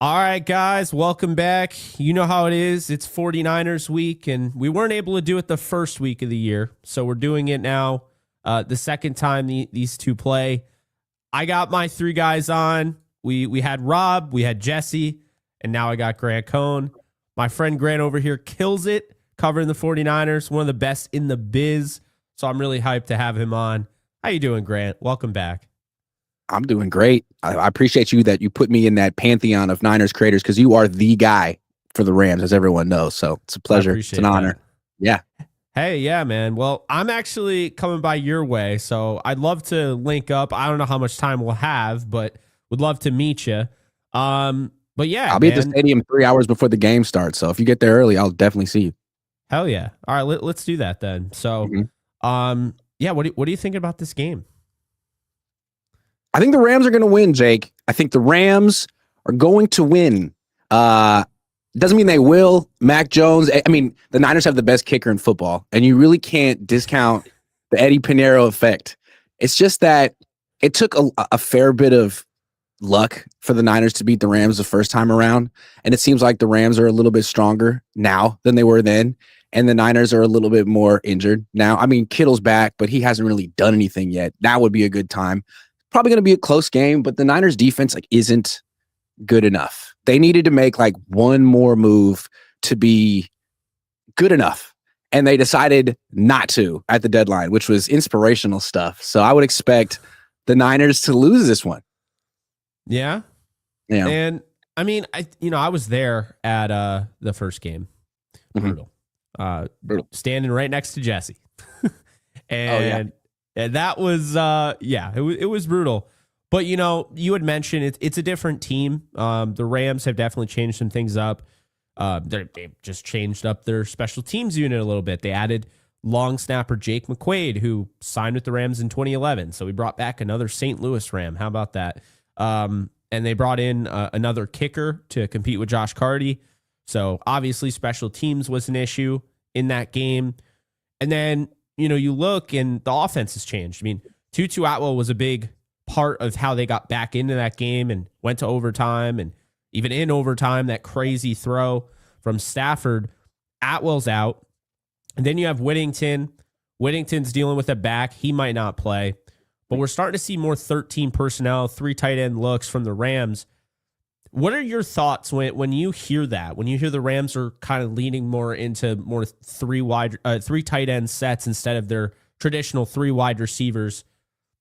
All right, guys, welcome back. You know how it is. It's 49ers week, and we weren't able to do it the first week of the year, so we're doing it now the second time these two play. I got my three guys on. We had Rob, we had Jesse, and now I got Grant Cohn. My friend Grant over here kills it covering the 49ers, one of the best in the biz, so I'm really hyped to have him on. How you doing, Grant? Welcome back. I'm doing great. I appreciate you that you put me in that pantheon of Niners creators because you are the guy for the Rams, as everyone knows. So it's a pleasure. It's an honor. Yeah. Hey, yeah, man. Well, I'm actually coming by your way, so I'd love to link up. I don't know how much time we'll have, but would love to meet you. But yeah, I'll be at the stadium 3 hours before the game starts. So if you get there early, I'll definitely see you. Hell yeah. All right, let's do that then. So, yeah, what do you think about this game? I think the Rams are going to win, Jake. I think the Rams are going to win. Doesn't mean they will. Mac Jones. I mean, the Niners have the best kicker in football, and you really can't discount the Eddie Pinheiro effect. It's just that it took a fair bit of luck for the Niners to beat the Rams the first time around, and it seems like the Rams are a little bit stronger now than they were then, and the Niners are a little bit more injured now. I mean, Kittle's back, but he hasn't really done anything yet. That would be a good time. Probably going to be a close game, but the Niners defense isn't good enough. They needed to make one more move to be good enough, and they decided not to at the deadline, which was inspirational stuff. So I would expect the Niners to lose this one. Yeah. And I mean, I was there at the first game. Brutal. Brutal. Standing right next to Jesse. And that was, it was brutal. But, you had mentioned it's a different team. The Rams have definitely changed some things up. They've just changed up their special teams unit a little bit. They added long snapper Jake McQuaid, who signed with the Rams in 2011. So we brought back another St. Louis Ram. How about that? And they brought in another kicker to compete with Josh Carty. So obviously special teams was an issue in that game. And then, you look and the offense has changed. I mean, Tutu Atwell was a big part of how they got back into that game and went to overtime. And even in overtime, that crazy throw from Stafford, Atwell's out. And then you have Whittington. Whittington's dealing with a back. He might not play. But we're starting to see more 13 personnel, 3 tight end looks from the Rams. What are your thoughts when you hear that? When you hear the Rams are kind of leaning more into more 3 tight end sets instead of their traditional 3 wide receivers?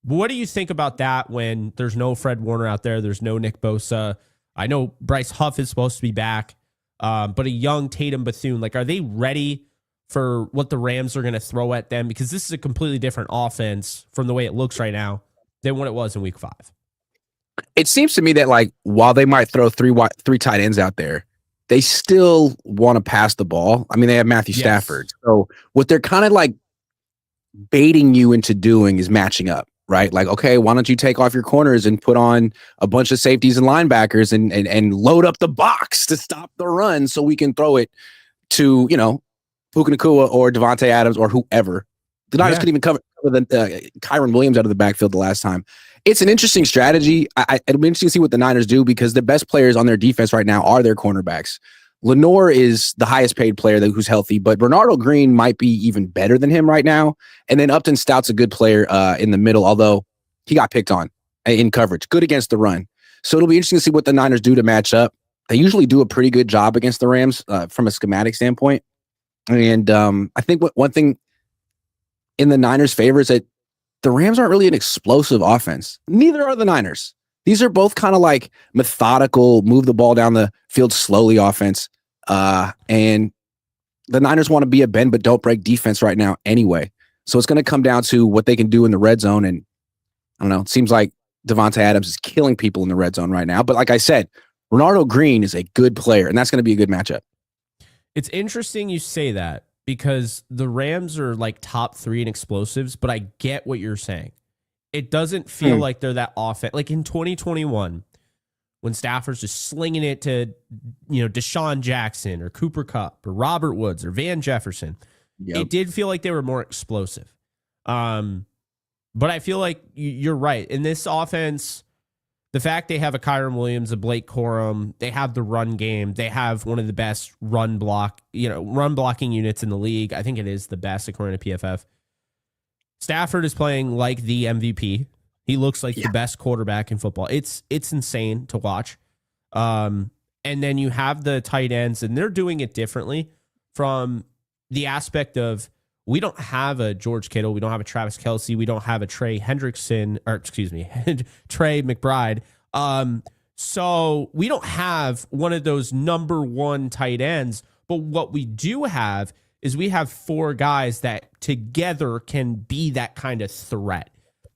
What do you think about that when there's no Fred Warner out there? There's no Nick Bosa. I know Bryce Huff is supposed to be back, but a young Tatum Bethune. Are they ready for what the Rams are going to throw at them? Because this is a completely different offense from the way it looks right now than what it was in week 5. It seems to me that while they might throw 3 tight ends out there, they still want to pass the ball. I mean, they have Matthew Stafford. So what they're kind of baiting you into doing is matching up, right? Okay, why don't you take off your corners and put on a bunch of safeties and linebackers and load up the box to stop the run so we can throw it to, Puka Nacua or Devontae Adams or whoever. The Niners couldn't even cover Kyron Williams out of the backfield the last time. It's an interesting strategy. It'll be interesting to see what the Niners do because the best players on their defense right now are their cornerbacks. Lenore is the highest paid player who's healthy, but Bernardo Green might be even better than him right now. And then Upton Stout's a good player in the middle, although he got picked on in coverage. Good against the run. So it'll be interesting to see what the Niners do to match up. They usually do a pretty good job against the Rams from a schematic standpoint. And I think one thing in the Niners' favor is that the Rams aren't really an explosive offense. Neither are the Niners. These are both kind of methodical, move the ball down the field slowly offense. And the Niners want to be a bend but don't break defense right now anyway. So it's going to come down to what they can do in the red zone. And I don't know, it seems like Devontae Adams is killing people in the red zone right now. But like I said, Bernardo Green is a good player, and that's going to be a good matchup. It's interesting you say that because the Rams are top 3 in explosives, but I get what you're saying. It doesn't feel like they're that offense. In 2021, when Stafford's just slinging it to, Deshaun Jackson or Cooper Kupp or Robert Woods or Van Jefferson, it did feel like they were more explosive. But I feel like you're right. In this offense, the fact they have a Kyron Williams, a Blake Corum, they have the run game. They have one of the best run blocking units in the league. I think it is the best according to PFF. Stafford is playing like the MVP. He looks like the best quarterback in football. It's insane to watch. And then you have the tight ends, and they're doing it differently from the aspect of we don't have a George Kittle, we don't have a Travis Kelce, we don't have a Trey McBride. So we don't have one of those number one tight ends, but what we do have is we have four guys that together can be that kind of threat.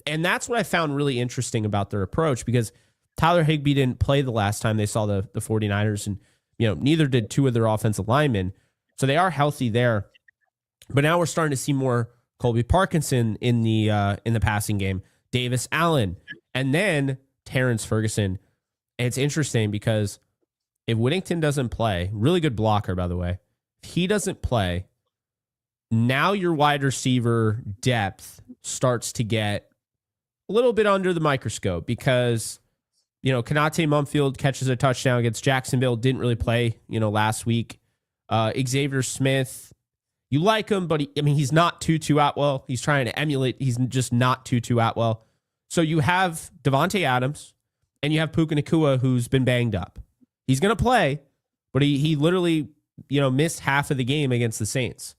And that's what I found really interesting about their approach, because Tyler Higbee didn't play the last time they saw the 49ers, and neither did two of their offensive linemen. So they are healthy there. But now we're starting to see more Colby Parkinson in the passing game, Davis Allen, and then Terrence Ferguson. And it's interesting because if Whittington doesn't play, really good blocker, by the way, if he doesn't play, now your wide receiver depth starts to get a little bit under the microscope because, Konate Mumfield catches a touchdown against Jacksonville, didn't really play, last week. Xavier Smith, you like him, but he's not Tutu Atwell. He's trying to emulate. He's just not Tutu Atwell. So you have Devontae Adams and you have Puka Nacua, who's been banged up. He's going to play, but he literally, missed half of the game against the Saints.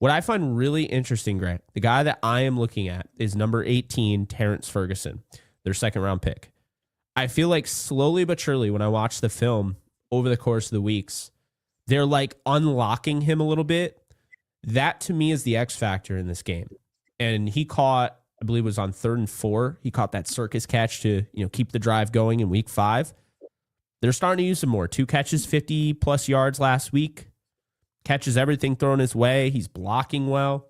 What I find really interesting, Grant, the guy that I am looking at is number 18, Terrence Ferguson, their second round pick. I feel like slowly but surely when I watch the film over the course of the weeks, they're like unlocking him a little bit. That to me is the X factor in this game. And he caught, I believe it was on 3rd and 4. He caught that circus catch to, keep the drive going in week 5. They're starting to use him more. 2 catches, 50 plus yards last week. Catches everything thrown his way. He's blocking well.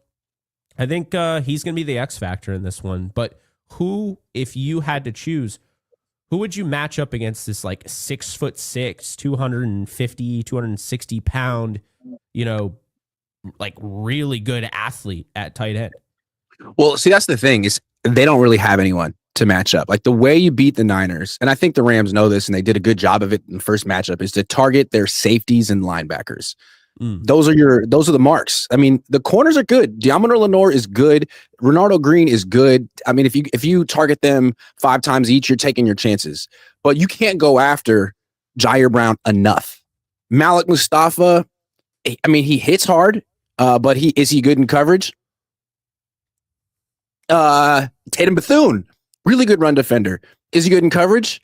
I think he's going to be the X factor in this one. But who, if you had to choose, who would you match up against this like 6'6", 250, 260 pound, like really good athlete at tight end? Well, see, that's the thing is they don't really have anyone to match up. Like the way you beat the Niners, and I think the Rams know this and they did a good job of it in the first matchup, is to target their safeties and linebackers. Those are the marks. I mean, the corners are good. Diamond Lenore is good. Renardo Green is good. I mean, if you target them 5 times each, you're taking your chances. But you can't go after Jair Brown enough. Malik Mustafa, I mean, he hits hard, but is he good in coverage? Tatum Bethune, really good run defender. Is he good in coverage?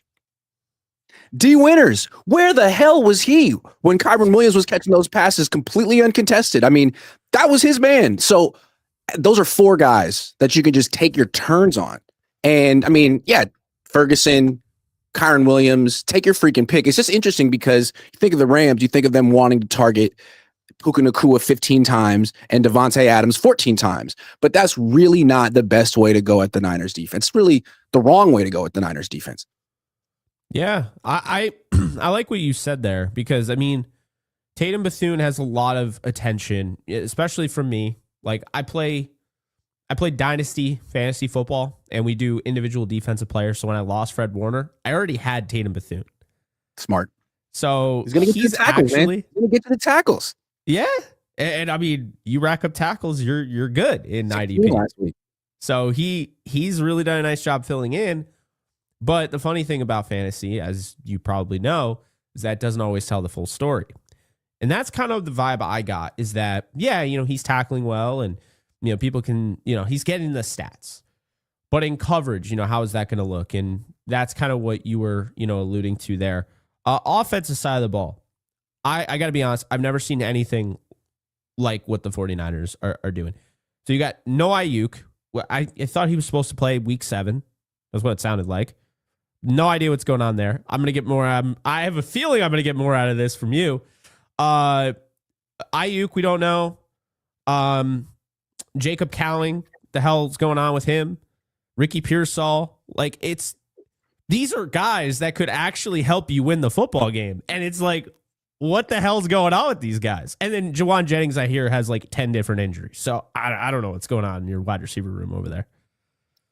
D. Winters, where the hell was he when Kyron Williams was catching those passes completely uncontested? I mean, that was his man. So those are 4 guys that you can just take your turns on. And I mean, yeah, Ferguson, Kyron Williams, take your freaking pick. It's just interesting because you think of the Rams, you think of them wanting to target Puka Nacua 15 times and Devontae Adams 14 times. But that's really not the best way to go at the Niners defense. It's really the wrong way to go at the Niners defense. Yeah, I like what you said there because, I mean, Tatum Bethune has a lot of attention, especially from me. Like, I play Dynasty fantasy football, and we do individual defensive players. So when I lost Fred Warner, I already had Tatum Bethune. Smart. So he's going to get to the tackles, man. He's going to get to the tackles. Yeah. And I mean, you rack up tackles, you're good in IDP. Last week. So he's really done a nice job filling in. But the funny thing about fantasy, as you probably know, is that it doesn't always tell the full story. And that's kind of the vibe I got, is that, yeah, he's tackling well and, people can, he's getting the stats. But in coverage, how is that going to look? And that's kind of what you were, alluding to there. Offensive side of the ball, I got to be honest, I've never seen anything like what the 49ers are doing. So you got no Ayuk. I thought he was supposed to play week 7. That's what it sounded like. No idea what's going on there. I'm going to get more. I have a feeling I'm going to get more out of this from you. Ayuk, we don't know. Jacob Cowling, the hell's going on with him? Ricky Pearsall. Like, these are guys that could actually help you win the football game. And it's like, what the hell's going on with these guys? And then Jawan Jennings, I hear, has like 10 different injuries. So I don't know what's going on in your wide receiver room over there.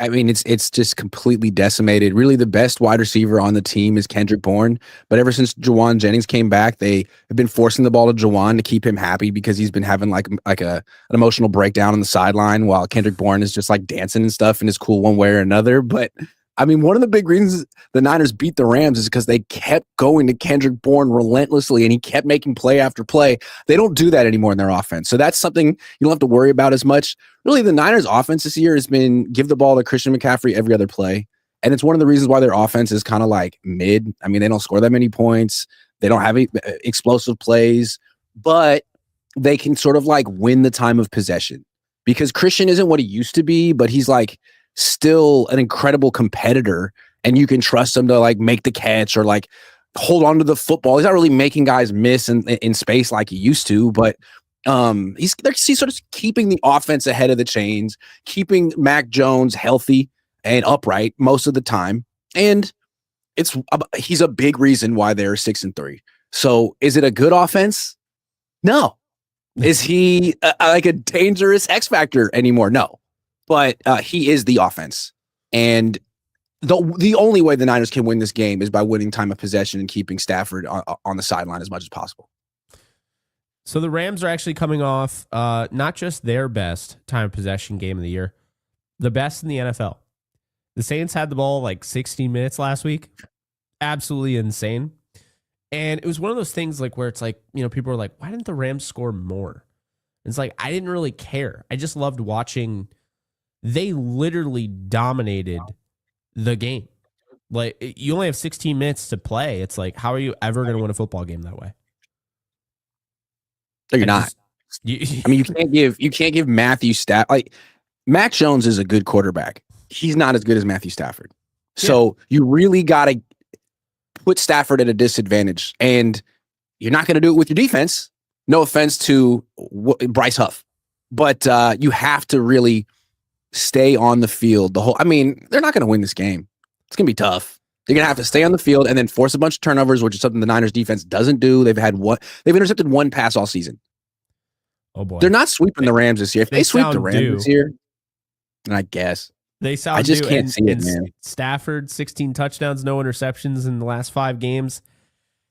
I mean, it's just completely decimated. Really, the best wide receiver on the team is Kendrick Bourne. But ever since Jawan Jennings came back, they have been forcing the ball to Jawan to keep him happy because he's been having like an emotional breakdown on the sideline while Kendrick Bourne is just like dancing and stuff and is cool one way or another. But I mean, one of the big reasons the Niners beat the Rams is because they kept going to Kendrick Bourne relentlessly and he kept making play after play. They don't do that anymore in their offense. So that's something you don't have to worry about as much. Really, the Niners offense this year has been give the ball to Christian McCaffrey every other play. And it's one of the reasons why their offense is kind of like mid. I mean, they don't score that many points. They don't have explosive plays, but they can sort of like win the time of possession because Christian isn't what he used to be, but he's like still an incredible competitor and you can trust him to like make the catch or like hold on to the football. He's not really making guys miss in space like he used to, but he's sort of keeping the offense ahead of the chains, keeping Mac Jones healthy and upright most of the time. And he's a big reason why they're 6-3. So is it a good offense? No. Is he like a dangerous X factor anymore? No. But he is the offense. And the only way the Niners can win this game is by winning time of possession and keeping Stafford on the sideline as much as possible. So the Rams are actually coming off not just their best time of possession game of the year, the best in the NFL. The Saints had the ball like 16 minutes last week. Absolutely insane. And it was one of those things like where it's like, you know, people are like, why didn't the Rams score more? And it's like, I didn't really care. I just loved watching. They literally dominated the game. Like, you only have 16 minutes to play. It's like, how are you ever going to win a football game that way? No, you're not. I mean, you can't give Matthew Stafford. Like, Mac Jones is a good quarterback. He's not as good as Matthew Stafford. So you really got to put Stafford at a disadvantage. And you're not going to do it with your defense. No offense to Bryce Huff. But you have to really stay on the field. I mean, they're not going to win this game. It's going to be tough. They're going to have to stay on the field and then force a bunch of turnovers, which is something the Niners defense doesn't do. They've intercepted one pass all season. Oh boy. They're not sweeping the Rams this year. If they sweep the Rams this year, then I guess. I just can't see it, man. Stafford, 16 touchdowns, no interceptions in the last 5 games.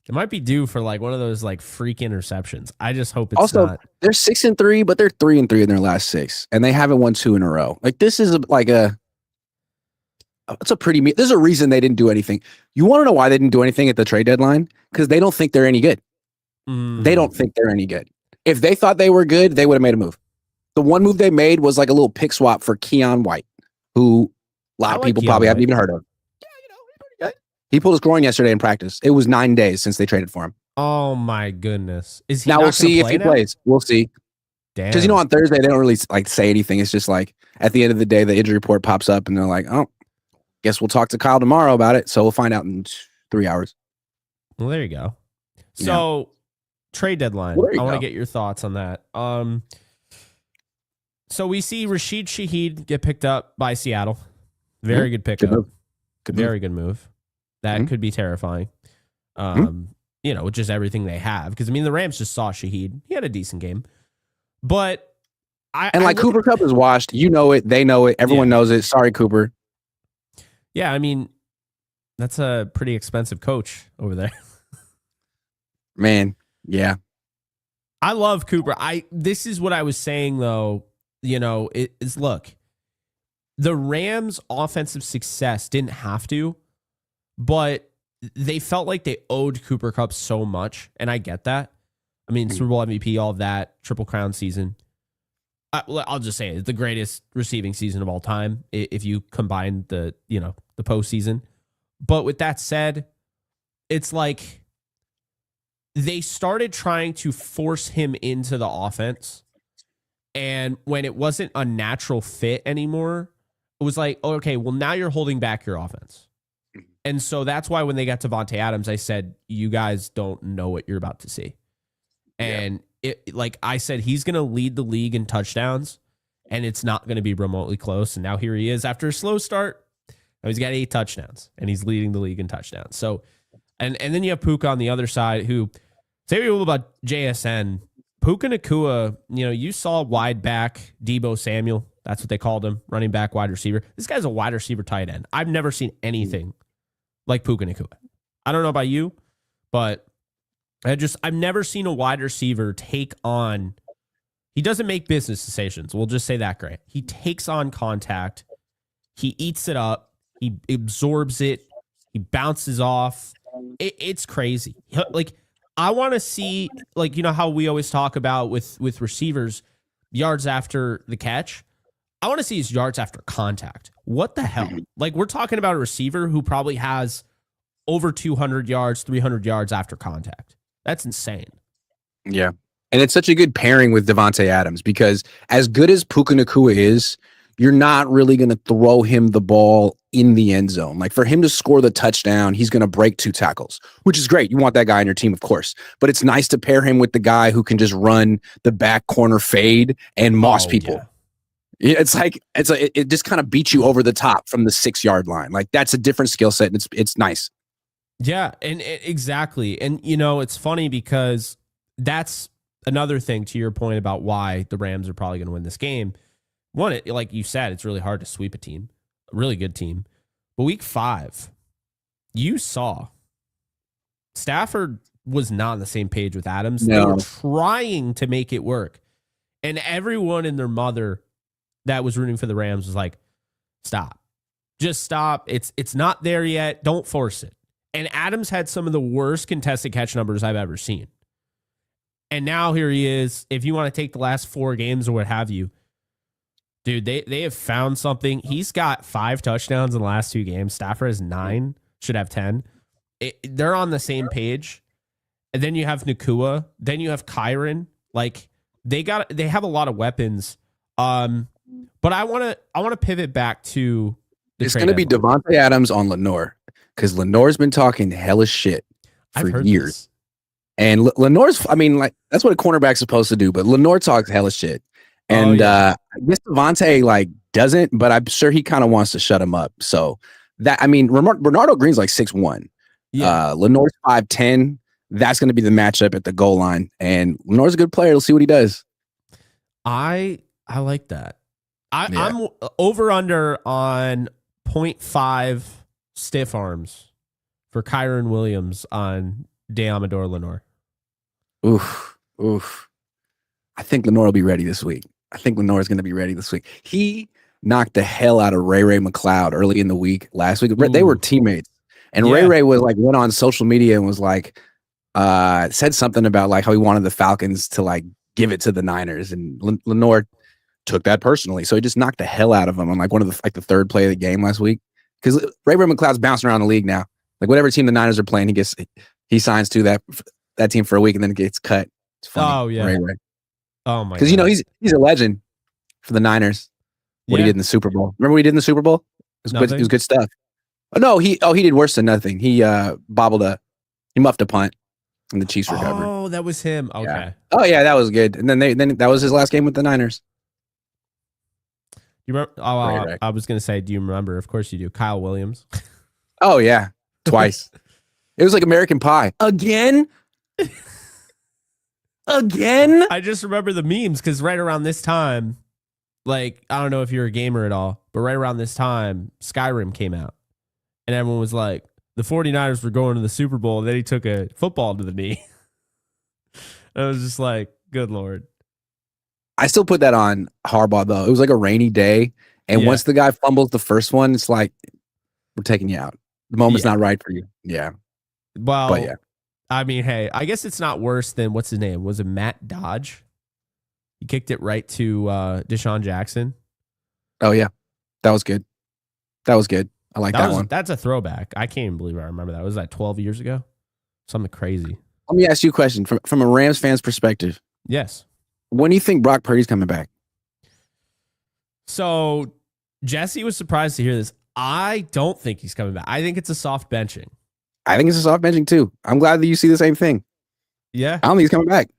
It might be due for like one of those like freak interceptions. I just hope it's also, not. They're 6-3, but they're 3-3 in their last 6, and they haven't won 2 in a row. Like this is there's a reason they didn't do anything. You want to know why they didn't do anything at the trade deadline? Because they don't think they're any good. They don't think they're any good. If they thought they were good, they would have made a move. The one move they made was like a little pick swap for Keon White, who a lot of people probably haven't even heard of. Yeah, he's pretty good. He pulled his groin yesterday in practice. It was 9 days since they traded for him. Oh my goodness! Is he now? We'll see if he plays. We'll see. Damn. Because on Thursday they don't really like say anything. It's just like at the end of the day the injury report pops up and they're like, oh, guess we'll talk to Kyle tomorrow about it. So we'll find out in 3 hours. Well, there you go. So trade deadline. I want to get your thoughts on that. So we see Rashid Shaheed get picked up by Seattle. Very good pickup. Very good move. That could be terrifying. You know, just everything they have. Because, I mean, the Rams just saw Shaheed. He had a decent game. But Cooper Kupp is washed. You know it. They know it. Everyone knows it. Sorry, Cooper. Yeah, I mean, that's a pretty expensive coach over there. Man, yeah. I love Cooper. This is what I was saying, though. You know, look, the Rams' offensive success didn't have to, but they felt like they owed Cooper Kupp so much, and I get that. I mean, Super Bowl MVP, all of that, Triple Crown season. I'll just say it's the greatest receiving season of all time if you combine the postseason. But with that said, it's like they started trying to force him into the offense. And when it wasn't a natural fit anymore, it was like, oh, okay, well, now you're holding back your offense. And so that's why when they got Devontae Adams, I said, you guys don't know what you're about to see. And like I said, he's going to lead the league in touchdowns, and it's not going to be remotely close. And now here he is after a slow start. Now he's got 8 touchdowns, and he's leading the league in touchdowns. So, and then you have Puka on the other side, who, say what you will about JSN, Puka Nacua, you saw wide back Debo Samuel That's what they called him, running back, wide receiver. This guy's a wide receiver tight end. I've never seen anything like Puka Nacua. I don't know about you, but I've never seen a wide receiver take on. He doesn't make business decisions. We'll just say that, Grant. He takes on contact. He eats it up. He absorbs it. He bounces off. It's crazy. Like, I want to see, like, you know how we always talk about with receivers, yards after the catch. I want to see his yards after contact. What the hell? Like, we're talking about a receiver who probably has over 200 yards, 300 yards after contact. That's insane. Yeah. And it's such a good pairing with Devontae Adams because as good as Puka Nacua is, you're not really going to throw him the ball in the end zone. Like, for him to score the touchdown, he's going to break 2 tackles, which is great. You want that guy on your team, of course. But it's nice to pair him with the guy who can just run the back corner fade and moss people. Yeah. It's like it just kind of beats you over the top from the 6-yard line. Like, that's a different skill set, and it's nice. Yeah, and exactly. And, you know, it's funny because that's another thing to your point about why the Rams are probably going to win this game. One, like you said, it's really hard to sweep a team, a really good team. But week 5, you saw Stafford was not on the same page with Adams. No. They were trying to make it work. And everyone and their mother that was rooting for the Rams was like, stop. Just stop. It's not there yet. Don't force it. And Adams had some of the worst contested catch numbers I've ever seen. And now here he is. If you want to take the last 4 games or what have you, dude, they have found something. He's got 5 touchdowns in the last 2 games. Stafford has 9, should have 10. They're on the same page. And then you have Nacua. Then you have Kyron. Like, they have a lot of weapons. But I want to pivot back to the it's going to be Devontae Adams on Lenore because Lenore's been talking hellish shit for years. This. And Lenore's, I mean, like, that's what a cornerback's supposed to do. But Lenore talks hellish shit. And I guess Devontae, like, doesn't, but I'm sure he kind of wants to shut him up. So that, I mean, Bernardo Green's like 6'1". Yeah. Lenore's 5'10". That's going to be the matchup at the goal line. And Lenore's a good player. We'll see what he does. I like that. I'm over under on 0.5 stiff arms for Kyron Williams on Deamador Lenore. Oof. I think Lenore will be ready this week. I think Lenore is going to be ready this week. He knocked the hell out of Ray McLeod early in the week last week. Ooh. They were teammates. And yeah. Ray was like, went on social media and was like, said something about like how he wanted the Falcons to like give it to the Niners. And Lenore took that personally. So he just knocked the hell out of him on like one of the third play of the game last week. Because Ray McLeod's bouncing around the league now. Like, whatever team the Niners are playing, he signs to that team for a week and then gets cut. It's funny. Oh, yeah. Ray. Oh, my God. Because, you know, he's a legend for the Niners. What he did in the Super Bowl. Remember what he did in the Super Bowl? It was good stuff. Oh, no, he did worse than nothing. He he muffed a punt and the Chiefs recovered. Oh, that was him. Okay. Yeah. Oh, yeah, that was good. And then that was his last game with the Niners. You remember? Oh, I was going to say, do you remember? Of course you do. Kyle Williams. Oh, yeah. Twice. It was like American Pie. Again? Again? I just remember the memes because right around this time, like, I don't know if you're a gamer at all, but right around this time, Skyrim came out. And everyone was like, the 49ers were going to the Super Bowl, and then he took a football to the knee. I was just like, good Lord. I still put that on Harbaugh, though. It was like a rainy day. And once the guy fumbles the first one, it's like, we're taking you out. The moment's not right for you. Yeah. Well, but yeah. I mean, hey, I guess it's not worse than, what's his name? Was it Matt Dodge? He kicked it right to Deshaun Jackson. Oh, yeah. That was good. I like that one. That's a throwback. I can't even believe I remember that. Was that 12 years ago? Something crazy. Let me ask you a question. From a Rams fan's perspective. Yes. When do you think Brock Purdy's coming back? So Jesse was surprised to hear this. I don't think he's coming back. I think it's a soft benching. I think it's a soft benching too. I'm glad that you see the same thing. Yeah. I don't think he's coming back.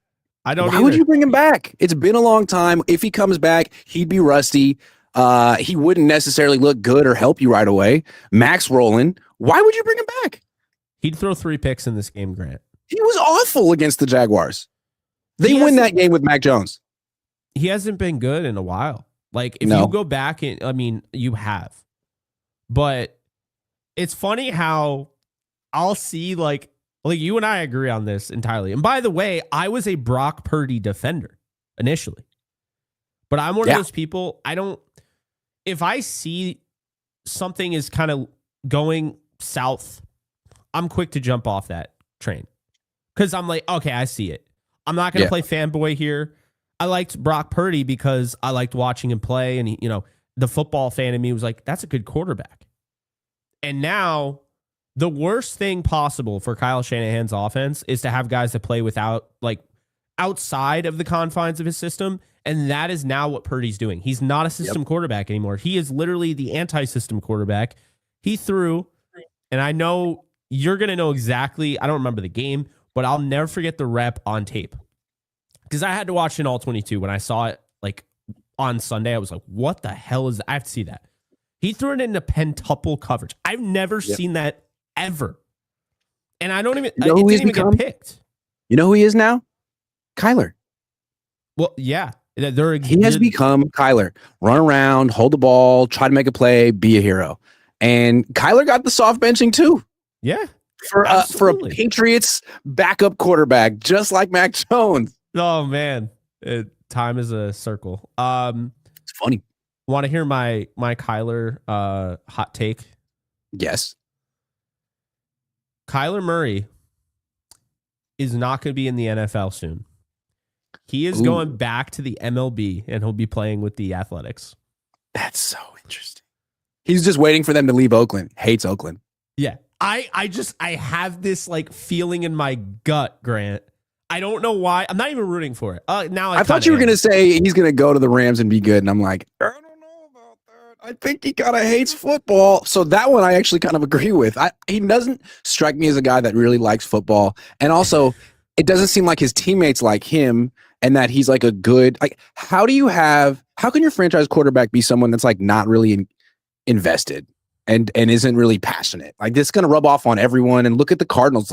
I don't Why would you bring him back? It's been a long time. If he comes back, he'd be rusty. He wouldn't necessarily look good or help you right away. Max rolling. Why would you bring him back? He'd throw 3 picks in this game, Grant. He was awful against the Jaguars. They win that game with Mac Jones. He hasn't been good in a while. Like, if you go back and, I mean, you have. But it's funny how I'll see, like you and I agree on this entirely. And by the way, I was a Brock Purdy defender initially. But I'm one of those people, if I see something is kind of going south, I'm quick to jump off that train. Because I'm like, okay, I see it. I'm not going to play fanboy here. I liked Brock Purdy because I liked watching him play. And, the football fan in me was like, that's a good quarterback. And now the worst thing possible for Kyle Shanahan's offense is to have guys that play outside of the confines of his system. And that is now what Purdy's doing. He's not a system quarterback anymore. He is literally the anti-system quarterback. He threw, and I know you're going to know exactly, I don't remember the game, but I'll never forget the rep on tape. Because I had to watch it in all 22. When I saw it on Sunday, I was like, what the hell is that? I have to see that. He threw it into pentuple coverage. I've never seen that ever. And I don't even, it didn't even get picked. You know who he is now? Kyler. Well, yeah. He has become Kyler. Run around, hold the ball, try to make a play, be a hero. And Kyler got the soft benching too. Yeah. For a Patriots backup quarterback, just like Mac Jones. Oh, man. Time is a circle. It's funny. Want to hear my Kyler hot take? Yes. Kyler Murray is not going to be in the NFL soon. He is going back to the MLB, and he'll be playing with the Athletics. That's so interesting. He's just waiting for them to leave Oakland. Hates Oakland. Yeah. I have this feeling in my gut, Grant. I don't know why. I'm not even rooting for it. I thought you were going to say he's going to go to the Rams and be good. And I'm like, I don't know about that. I think he kind of hates football. So that one I actually kind of agree with. He doesn't strike me as a guy that really likes football. And also, it doesn't seem like his teammates like him and that he's a good, how can your franchise quarterback be someone that's not really invested and isn't really passionate? This is going to rub off on everyone. And look at the Cardinals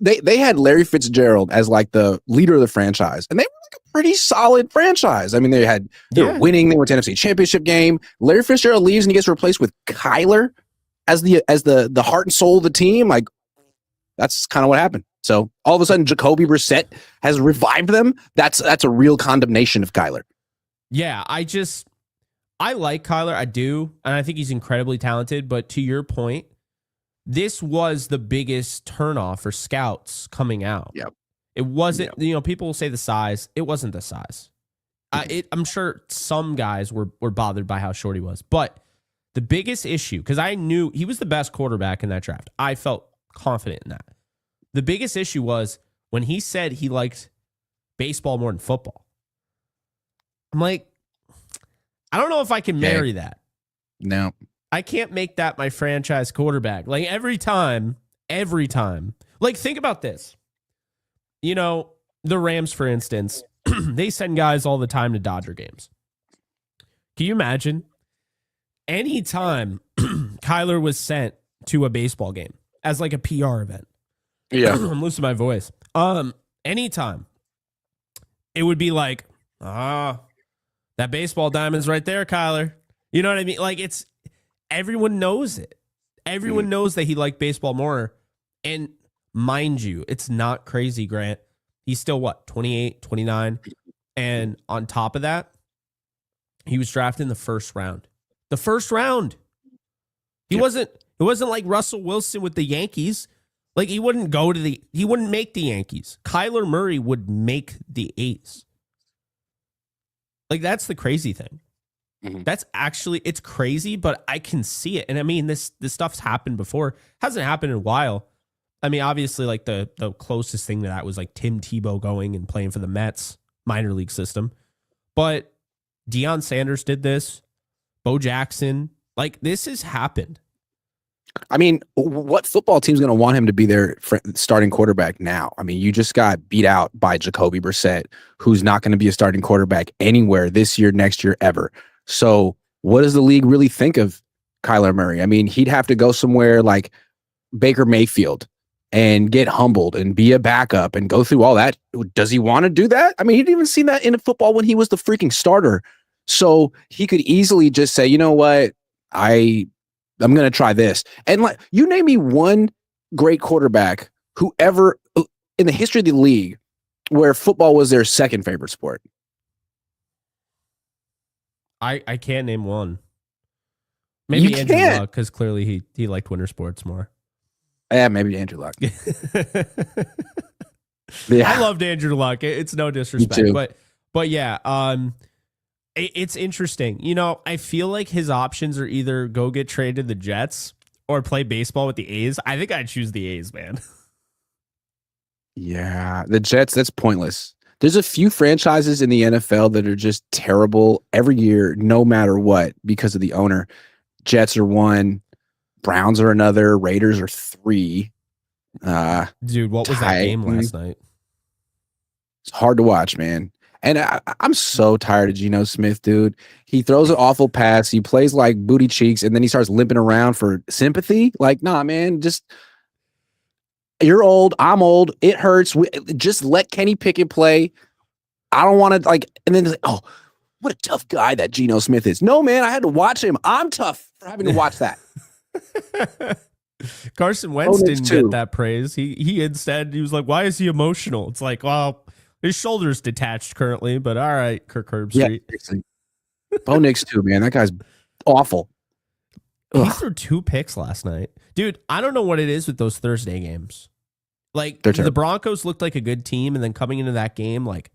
they had Larry Fitzgerald as the leader of the franchise, and they were a pretty solid franchise. I mean, they were winning. They went to NFC Championship game. Larry Fitzgerald leaves and he gets replaced with Kyler as the heart and soul of the team. That's kind of what happened. So all of a sudden, Jacoby Brissett has revived them. That's a real condemnation of Kyler. Yeah, I like Kyler. I do, and I think he's incredibly talented. But to your point, this was the biggest turnoff for scouts coming out. Yep. It wasn't, people will say the size. It wasn't the size. I'm sure some guys were bothered by how short he was. But the biggest issue, because I knew he was the best quarterback in that draft. I felt confident in that. The biggest issue was when he said he liked baseball more than football. I'm like, I don't know if I can marry that. No. I can't make that my franchise quarterback. Every time. Think about this. The Rams, for instance, they send guys all the time to Dodger games. Can you imagine? Anytime Kyler was sent to a baseball game as a PR event. Yeah. I'm losing my voice. Anytime it would be that baseball diamond's right there, Kyler. You know what I mean? Everyone knows it. Everyone knows that he liked baseball more. And mind you, it's not crazy, Grant. He's still 28, 29. And on top of that, he was drafted in the first round. The first round. It wasn't like Russell Wilson with the Yankees. He wouldn't make the Yankees. Kyler Murray would make the A's. That's the crazy thing. Mm-hmm. That's actually, it's crazy, but I can see it. And I mean, this stuff's happened before. Hasn't happened in a while. I mean, obviously, the closest thing to that was Tim Tebow going and playing for the Mets minor league system. But Deion Sanders did this. Bo Jackson. This has happened. I mean, what football team's going to want him to be their starting quarterback now? I mean, you just got beat out by Jacoby Brissett, who's not going to be a starting quarterback anywhere this year, next year, ever. So what does the league really think of Kyler Murray? I mean, he'd have to go somewhere like Baker Mayfield and get humbled and be a backup and go through all that. Does he want to do that? I mean, he didn't even see that in football when he was the freaking starter. So he could easily just say, you know what, I'm going to try this. And like, you name me one great quarterback who ever in the history of the league where football was their second favorite sport. I can't name one. Maybe Andrew Luck, because clearly he liked winter sports more. Yeah, maybe Andrew Luck. Yeah. I loved Andrew Luck. It's no disrespect, but yeah, it's interesting. You know, I feel like his options are either go get traded to the Jets or play baseball with the A's. I think I'd choose the A's, man. Yeah, the Jets, that's pointless. There's a few franchises in the NFL that are just terrible every year, no matter what, because of the owner. Jets are one, Browns are another, Raiders are three. Dude, what was that game last night? It's hard to watch, man. And I'm so tired of Geno Smith, dude. He throws an awful pass. He plays like booty cheeks, and then he starts limping around for sympathy. Like, nah, man, just you're old. I'm old. It hurts. Just let Kenny Pickett play. I don't want to and then like, oh, what a tough guy that Geno Smith is. No, man, I had to watch him. I'm tough for having to watch that. Carson Wentz didn't get that praise. He instead, he was like, why is he emotional? It's like, well, his shoulder's detached currently, but all right, Kirk Herbstreit. Yeah, Bo Nix too, man. That guy's awful. He threw 2 picks last night. Dude, I don't know what it is with those Thursday games. Like, the Broncos looked like a good team, and then coming into that game, like,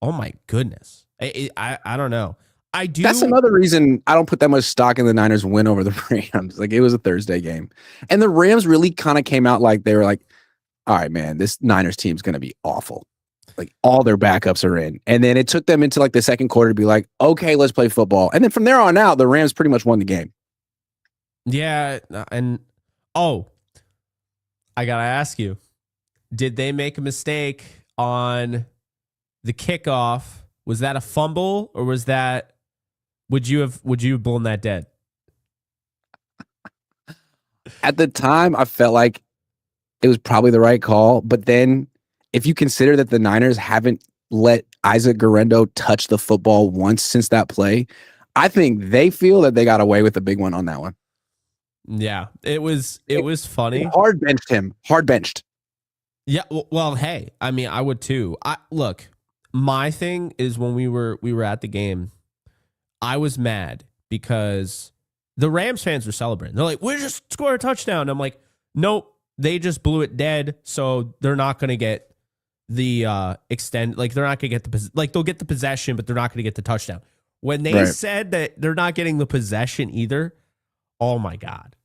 oh my goodness. I don't know. That's another reason I don't put that much stock in the Niners win over the Rams. Like, it was a Thursday game. And the Rams really kind of came out like they were like, all right, man, this Niners team's going to be awful. Like, all their backups are in. And then it took them into like the second quarter to be like, okay, let's play football. And then from there on out, the Rams pretty much won the game. Yeah. And, I got to ask you, did they make a mistake on the kickoff? Was that a fumble, or was that, would you have blown that dead? At the time, I felt like it was probably the right call. But then if you consider that the Niners haven't let Isaac Guerrero touch the football once since that play, I think they feel that they got away with a big one on that one. Yeah, it was funny. Hard benched him. Hard benched. Yeah, well, hey, I mean, I would too. Look, my thing is when we were at the game, I was mad because the Rams fans were celebrating. They're like, "We just scored a touchdown." I'm like, "Nope, they just blew it dead, so they're not going to get the extend. Like, they're not going to get they'll get the possession, but they're not going to get the touchdown." When they said that they're not getting the possession either, oh my God.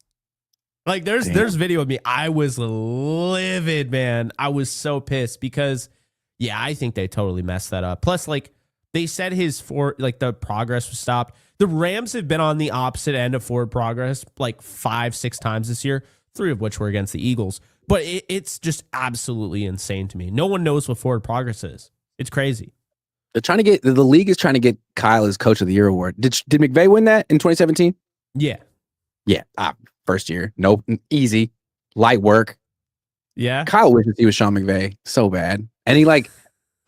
Like, there's video of me. I was livid, man. I was so pissed because, yeah, I think they totally messed that up. Plus, like, they said the progress was stopped. The Rams have been on the opposite end of forward progress like 5-6 times this year, 3 of which were against the Eagles. But it's just absolutely insane to me. No one knows what forward progress is. It's crazy. They're trying to get the league is trying to get Kyle his Coach of the Year award. Did McVay win that in 2017? Yeah. Yeah. First year. Nope. Easy. Light work. Yeah. Kyle wishes he was Sean McVay so bad. And he like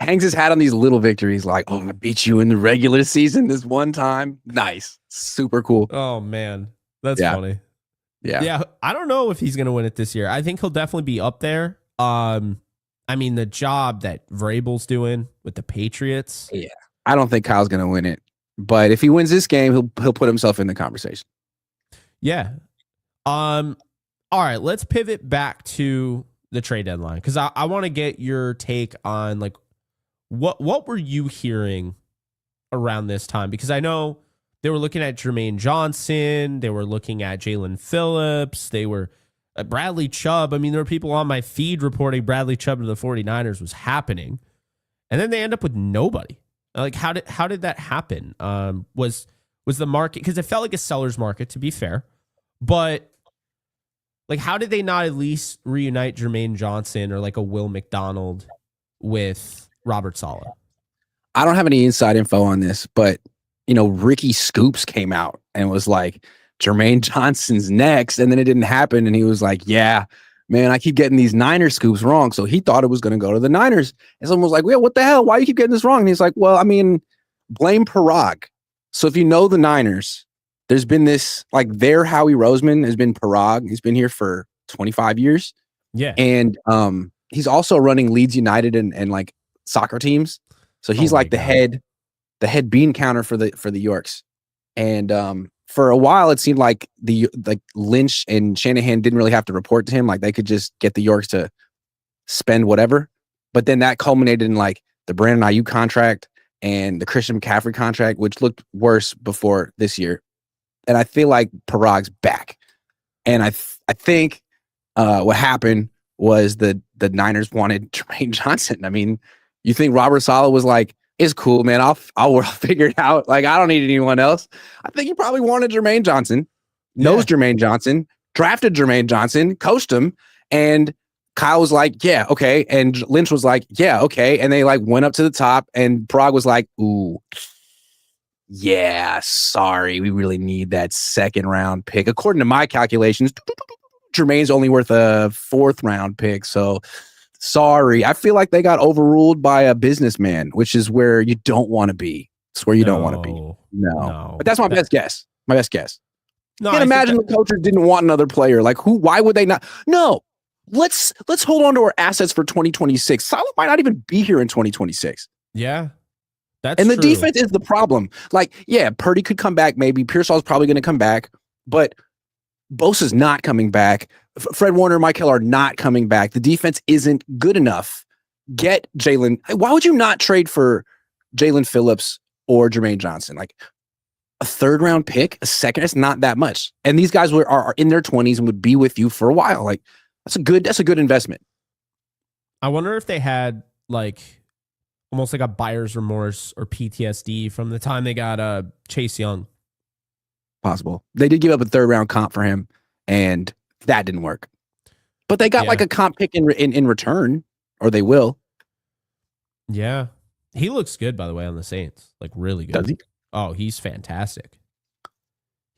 hangs his hat on these little victories like, oh, I beat you in the regular season this one time. Nice. Super cool. Oh, man. That's funny. Yeah. Yeah. I don't know if he's going to win it this year. I think he'll definitely be up there. I mean, the job that Vrabel's doing with the Patriots. Yeah. I don't think Kyle's going to win it. But if he wins this game, he'll put himself in the conversation. Yeah. All right, let's pivot back to the trade deadline because I want to get your take on like what were you hearing around this time? Because I know they were looking at Jermaine Johnson, they were looking at Jalen Phillips, they were Bradley Chubb. I mean, there were people on my feed reporting Bradley Chubb to the 49ers was happening, and then they end up with nobody. Like, how did that happen? Was the market, because it felt like a seller's market, to be fair, but like, how did they not at least reunite Jermaine Johnson or like a Will McDonald with Robert Saleh? I don't have any inside info on this, but Ricky Scoops came out and was like, Jermaine Johnson's next, and then it didn't happen, and he was like, yeah, man, I keep getting these Niners scoops wrong. So he thought it was going to go to the Niners, and someone was like, well, what the hell? Why do you keep getting this wrong? And he's like, well, I mean, blame Parag. So if you know the Niners, there's been this, like, their Howie Roseman has been Parag. He's been here for 25 years. Yeah. And he's also running Leeds United and like soccer teams. So he's like the head bean counter for the Yorks. And for a while, it seemed like Lynch and Shanahan didn't really have to report to him. Like, they could just get the Yorks to spend whatever. But then that culminated in like the Brandon Ayuk contract and the Christian McCaffrey contract, which looked worse before this year. And I feel like Parag's back. And I think what happened was the Niners wanted Jermaine Johnson. I mean, you think Robert Saleh was like, "It's cool, man. I'll figure it out. Like, I don't need anyone else." I think he probably wanted Jermaine Johnson, knows Jermaine Johnson, drafted Jermaine Johnson, coached him, and Kyle was like, "Yeah, okay," and Lynch was like, "Yeah, okay," and they like went up to the top, and Prague was like, "Ooh, yeah, sorry, we really need that second round pick." According to my calculations, Jermaine's only worth a 4th round pick, so sorry. I feel like they got overruled by a businessman, which is where you don't want to be. It's where you don't want to be. No. But that's my best guess. My best guess. No, can't imagine the coaches didn't want another player. Like, who? Why would they not? No. Let's hold on to our assets for 2026. Saleh might not even be here in 2026. Yeah. And the defense is the problem. Like, yeah, Purdy could come back. Maybe Pearsall's probably going to come back, but Bosa's not coming back. Fred Warner, Mike Hill are not coming back. The defense isn't good enough. Get Jalen. Why would you not trade for Jalen Phillips or Jermaine Johnson? Like, a 3rd round pick, a second, it's not that much. And these guys are in their 20s and would be with you for a while. Like, that's a good investment. I wonder if they had like almost like a buyer's remorse or PTSD from the time they got Chase Young. Possible. They did give up a 3rd round comp for him, and that didn't work. But they got like a comp pick in return, or they will. Yeah. He looks good, by the way, on the Saints. Like, really good. Does he? Oh, he's fantastic.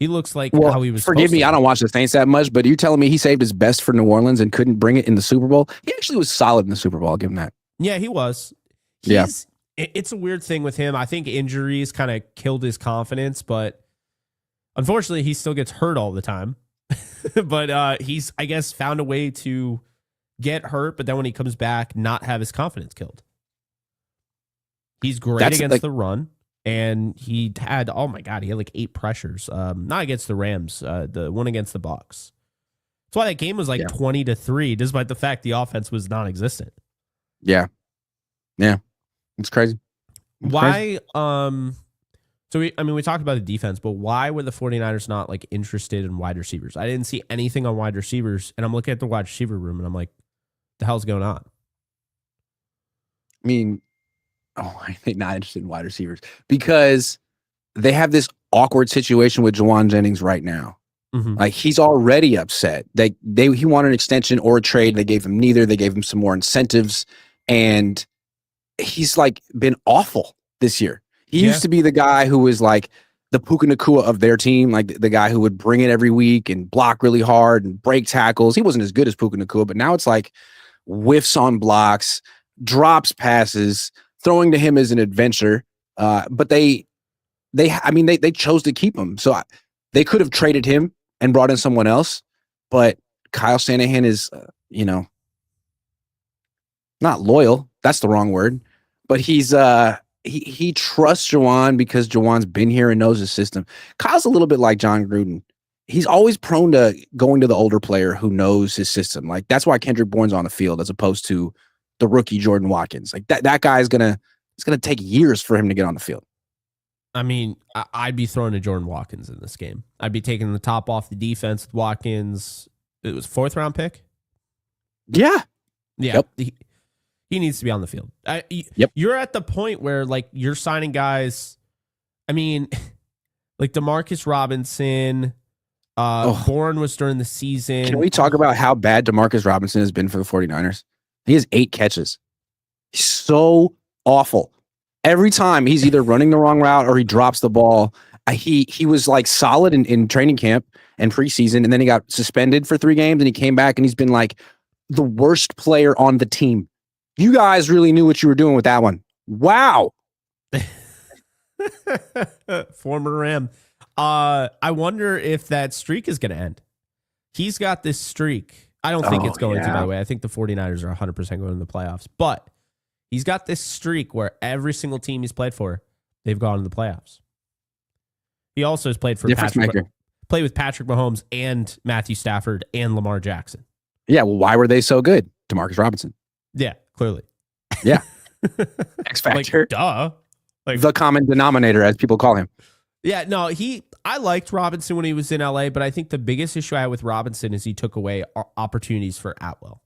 He looks like how he was. Forgive me, I don't watch the Saints that much, but are you telling me he saved his best for New Orleans and couldn't bring it in the Super Bowl? He actually was solid in the Super Bowl. I'll give him that. Yeah, he was. It's a weird thing with him. I think injuries kind of killed his confidence, but unfortunately, he still gets hurt all the time. But he's, I guess, found a way to get hurt, but then when he comes back, not have his confidence killed. He's great against the run. And he had, oh my God, he had like 8 pressures. Not against the Rams, the one against the Bucs. That's why that game was like 20-3, despite the fact the offense was non-existent. Yeah. It's crazy. Why? So we talked about the defense, but why were the 49ers not like interested in wide receivers? I didn't see anything on wide receivers, and I'm looking at the wide receiver room, and I'm like, the hell's going on? I mean, I think not interested in wide receivers because they have this awkward situation with Juwan Jennings right now. Mm-hmm. Like, he's already upset. He wanted an extension or a trade. They gave him neither. They gave him some more incentives, and he's like been awful this year. He used to be the guy who was like the Puka Nacua of their team, like the guy who would bring it every week and block really hard and break tackles. He wasn't as good as Puka Nacua, but now it's like whiffs on blocks, drops passes. Throwing to him is an adventure, but they chose to keep him. So they could have traded him and brought in someone else, but Kyle Shanahan is, not loyal. That's the wrong word, but he's he trusts Juwan because Juwan's been here and knows his system. Kyle's a little bit like John Gruden. He's always prone to going to the older player who knows his system. Like, that's why Kendrick Bourne's on the field as opposed to the rookie Jordan Watkins. Like, that guy it's gonna take years for him to get on the field. I mean, I'd be throwing to Jordan Watkins in this game. I'd be taking the top off the defense with Watkins. It was 4th round pick. Yeah. Yep. He needs to be on the field. You're at the point where like you're signing guys. I mean, like DeMarcus Robinson. Bourne was during the season. Can we talk about how bad DeMarcus Robinson has been for the 49ers? He has 8 catches. He's so awful. Every time he's either running the wrong route or he drops the ball. He was like solid in training camp and preseason, and then he got suspended for 3 games, and he came back and he's been like the worst player on the team. You guys really knew what you were doing with that one. Wow. Former Ram. I wonder if that streak is going to end. He's got this streak. I don't think it's going to, by the way. I think the 49ers are 100% going to the playoffs. But he's got this streak where every single team he's played for, they've gone to the playoffs. He also has played for played with Patrick Mahomes and Matthew Stafford and Lamar Jackson. Yeah, well, why were they so good? Demarcus Robinson. Yeah, clearly. Yeah. X Factor. Like, duh. Like, the common denominator, as people call him. Yeah, no, I liked Robinson when he was in LA, but I think the biggest issue I had with Robinson is he took away opportunities for Atwell.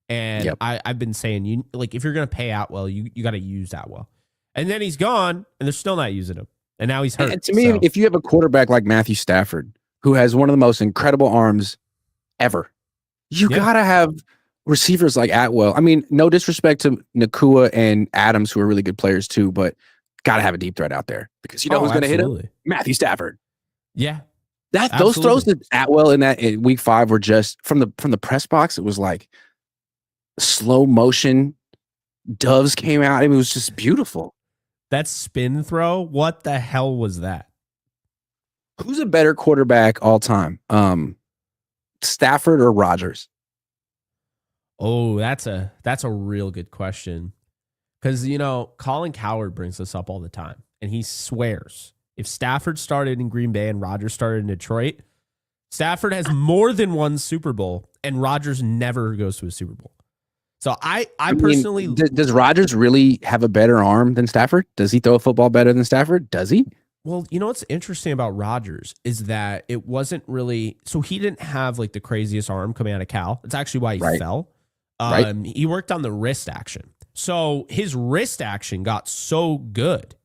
And I've been saying, if you're going to pay Atwell, you got to use Atwell. And then he's gone, and they're still not using him. And now he's hurt. And to me, if you have a quarterback like Matthew Stafford, who has one of the most incredible arms ever, you got to have receivers like Atwell. I mean, no disrespect to Nakua and Adams, who are really good players too, but got to have a deep threat out there because who's going to hit him? Matthew Stafford. Yeah. Those throws to Atwell in week 5 were just from the press box. It was like slow motion. Doves came out. It was just beautiful. That spin throw, what the hell was that? Who's a better quarterback all time? Stafford or Rodgers? Oh, that's a real good question. Because, Colin Cowherd brings this up all the time, and he swears if Stafford started in Green Bay and Rodgers started in Detroit, Stafford has more than one Super Bowl, and Rodgers never goes to a Super Bowl. So I personally... Does Rodgers really have a better arm than Stafford? Does he throw a football better than Stafford? Does he? Well, what's interesting about Rodgers is that it wasn't really... So he didn't have the craziest arm coming out of Cal. That's actually why he fell. He worked on the wrist action. So his wrist action got so good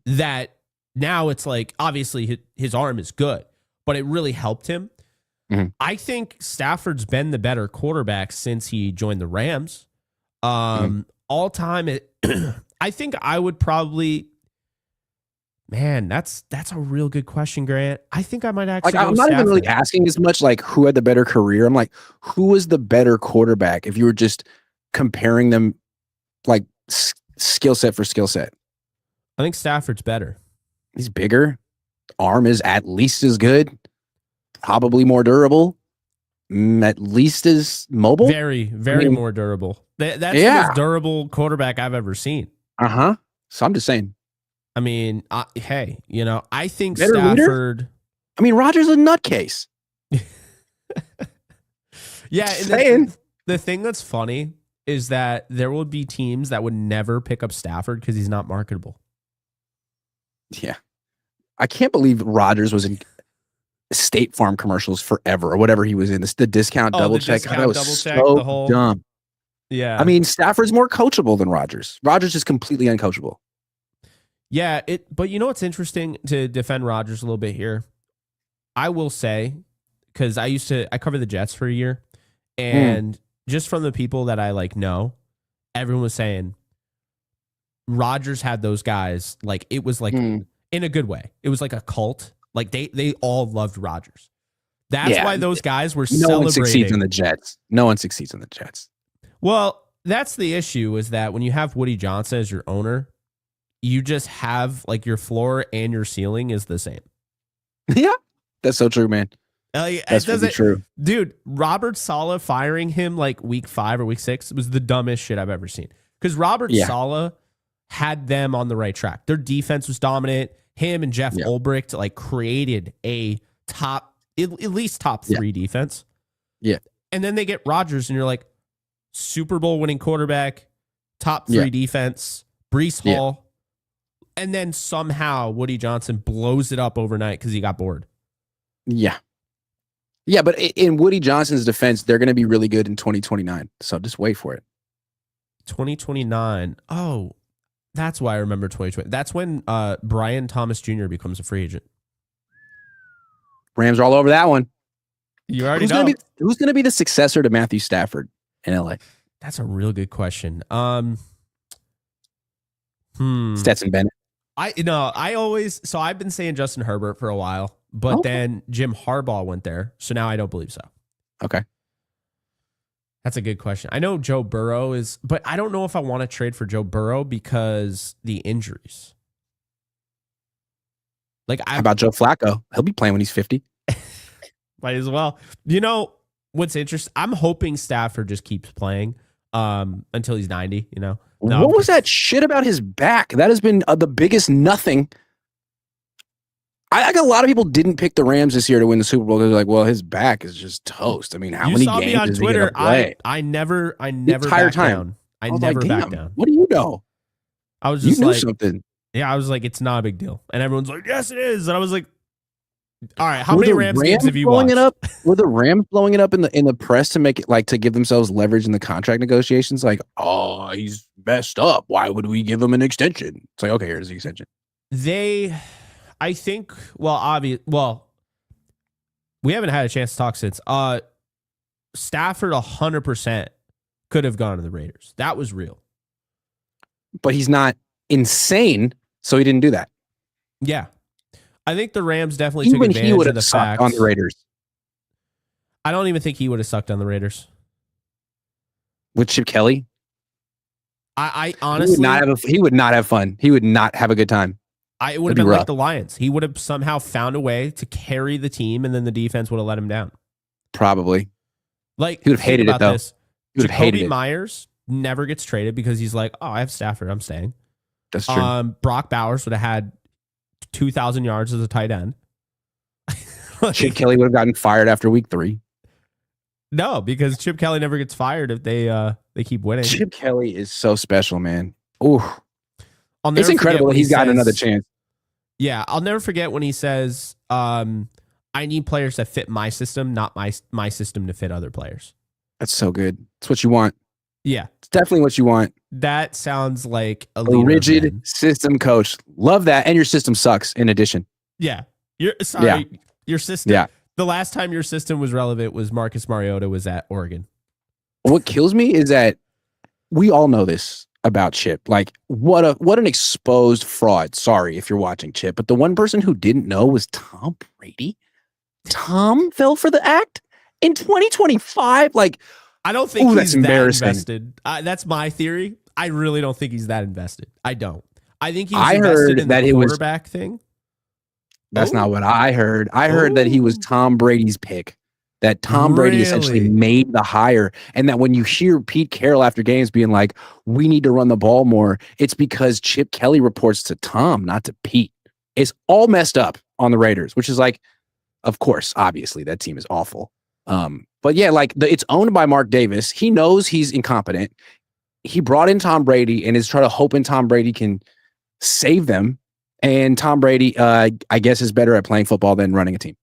that now it's obviously his arm is good, but it really helped him. I think Stafford's been the better quarterback since he joined the Rams. All time, I think I would probably... Man, that's a real good question, Grant. I think I might actually. I'm not even really asking as much who had the better career. I'm who was the better quarterback if you were just comparing them, skill set for skill set. I think Stafford's better. He's bigger. Arm is at least as good. Probably more durable. At least as mobile. Very, very more durable. That's the most durable quarterback I've ever seen. So I'm just saying. I mean, hey, I think better Stafford. Leader? I mean, Rodgers is a nutcase. Yeah, and the thing that's funny is that there will be teams that would never pick up Stafford because he's not marketable. Yeah, I can't believe Rodgers was in State Farm commercials forever or whatever he was in. The discount double check. That was so dumb. Yeah, I mean, Stafford's more coachable than Rodgers. Rodgers is completely uncoachable. Yeah, but what's interesting to defend Rodgers a little bit here? I will say, because I covered the Jets for a year, and just from the people that I know, everyone was saying Rodgers had those guys, it was in a good way. It was like a cult. They all loved Rodgers. That's why those guys were celebrating. No one succeeds in the Jets. No one succeeds in the Jets. Well, that's the issue, is that when you have Woody Johnson as your owner, you just have your floor and your ceiling is the same. Yeah, that's so true, man. That's really true. Dude, Robert Saleh firing him week 5 or week 6 was the dumbest shit I've ever seen. Because Robert Saleh had them on the right track. Their defense was dominant. Him and Jeff Ulbricht created a at least top 3 defense. Yeah. And then they get Rodgers and you're Super Bowl winning quarterback, top 3 defense, Breece Hall. And then somehow Woody Johnson blows it up overnight because he got bored. Yeah. Yeah, but in Woody Johnson's defense, they're going to be really good in 2029. So just wait for it. 2029. Oh, that's why I remember 2020. That's when Brian Thomas Jr. becomes a free agent. Rams are all over that one. You already know. Who's going to be the successor to Matthew Stafford in LA? That's a real good question. Stetson Bennett. I've been saying Justin Herbert for a while, but then Jim Harbaugh went there, so now I don't believe so. Okay. That's a good question. I know Joe Burrow is, but I don't know if I want to trade for Joe Burrow because the injuries. Like, how about Joe Flacco? He'll be playing when he's 50. Might as well. You know what's interesting? I'm hoping Stafford just keeps playing until he's 90. You know, what was that shit about his back? That has been the biggest nothing. I got a lot of people didn't pick the Rams this year to win the Super Bowl. They're like, well, his back is just toast. I mean, how many games on is Twitter? he gonna play? I never backed down. I never backed down. What do you know? I was just you knew like something. Yeah, I was like, it's not a big deal, and everyone's like, yes, it is. And I was like, all right, how many Rams games have you watched? Were the Rams blowing it up in the press to make it like to give themselves leverage in the contract negotiations? Like, oh, he's messed up. Why would we give him an extension? It's like, okay, here's the extension. I think, well, we haven't had a chance to talk since. Stafford 100% could have gone to the Raiders. That was real. But he's not insane, so he didn't do that. Yeah. I think the Rams definitely took advantage of the facts. On the Raiders. I don't even think he would have sucked on the Raiders. With Chip Kelly? I honestly... He would not have fun. He would not have a good time. It would have been like the Lions. He would have somehow found a way to carry the team, and then the defense would have let him down. Probably. Like, he would have hated it, though. He would have hated it. Myers never gets traded because he's like, oh, I have Stafford. I'm staying. That's true. Brock Bowers would have had 2,000 yards as a tight end. Chip Kelly would have gotten fired after week 3. No, because Chip Kelly never gets fired if they keep winning. Chip Kelly is so special, man. Ooh. It's incredible that he's gotten another chance. Yeah, I'll never forget when he says, I need players that fit my system, not my system to fit other players. That's so good. It's what you want. Yeah. It's definitely what you want. That sounds like a rigid system coach. Love that. And your system sucks in addition. Yeah. Your system. Yeah. The last time your system was relevant was Marcus Mariota was at Oregon. What kills me is that we all know this about Chip. Like, what an exposed fraud. Sorry if you're watching, Chip, but the one person who didn't know was Tom Brady. Tom fell for the act in 2025. Like, I don't think he's that invested. That's my theory. I really don't think he's that invested. I don't. I think he's invested in the quarterback thing. That's not what I heard. I heard that he was Tom Brady's pick. That Tom Brady essentially made the hire, and that when you hear Pete Carroll after games being like, we need to run the ball more, it's because Chip Kelly reports to Tom, not to Pete. It's all messed up on the Raiders, which is like, of course, obviously, that team is awful. But yeah, like it's owned by Mark Davis. He knows he's incompetent. He brought in Tom Brady and is trying to hope Tom Brady can save them. And Tom Brady, I guess, is better at playing football than running a team.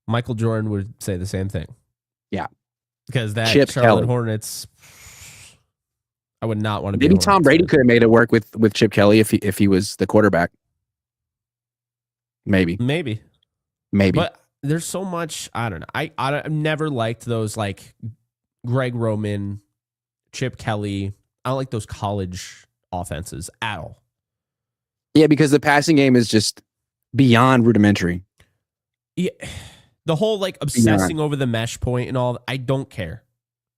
Michael Jordan would say the same thing. Yeah. Because that Chip Charlotte Kelly. Hornets, I would not want to be. Maybe Tom Brady could have made it work with Chip Kelly if he was the quarterback. Maybe. But there's so much, I don't know. I've never liked those like Greg Roman, Chip Kelly. I don't like those college offenses at all. Yeah, because the passing game is just beyond rudimentary. Yeah. The whole like obsessing over the mesh point and all, I don't care.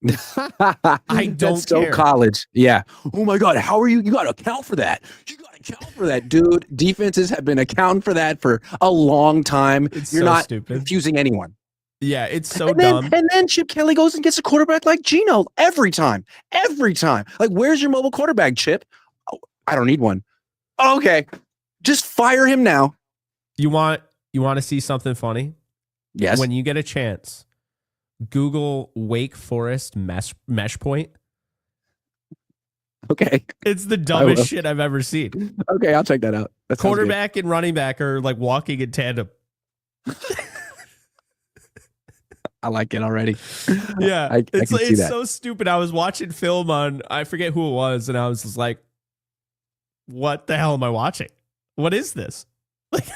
I don't That's so care. College. Yeah. Oh my God. How are you? You got to account for that. You got to account for that, dude. Defenses have been accounting for that for a long time. You're not stupid. Confusing anyone. Yeah, it's so dumb. And then Chip Kelly goes and gets a quarterback like Geno every time. Every time. Like, where's your mobile quarterback, Chip? Oh, I don't need one. Okay. Just fire him now. You want to see something funny? Yes. When you get a chance, Google Wake Forest mesh point. Okay. It's the dumbest shit I've ever seen. Okay, I'll check that out. That quarterback and running back are like walking in tandem. I like it already. Yeah. I can see it's that. so stupid. I was watching film on, I forget who it was, and I was just like, what the hell am I watching? What is this? Like,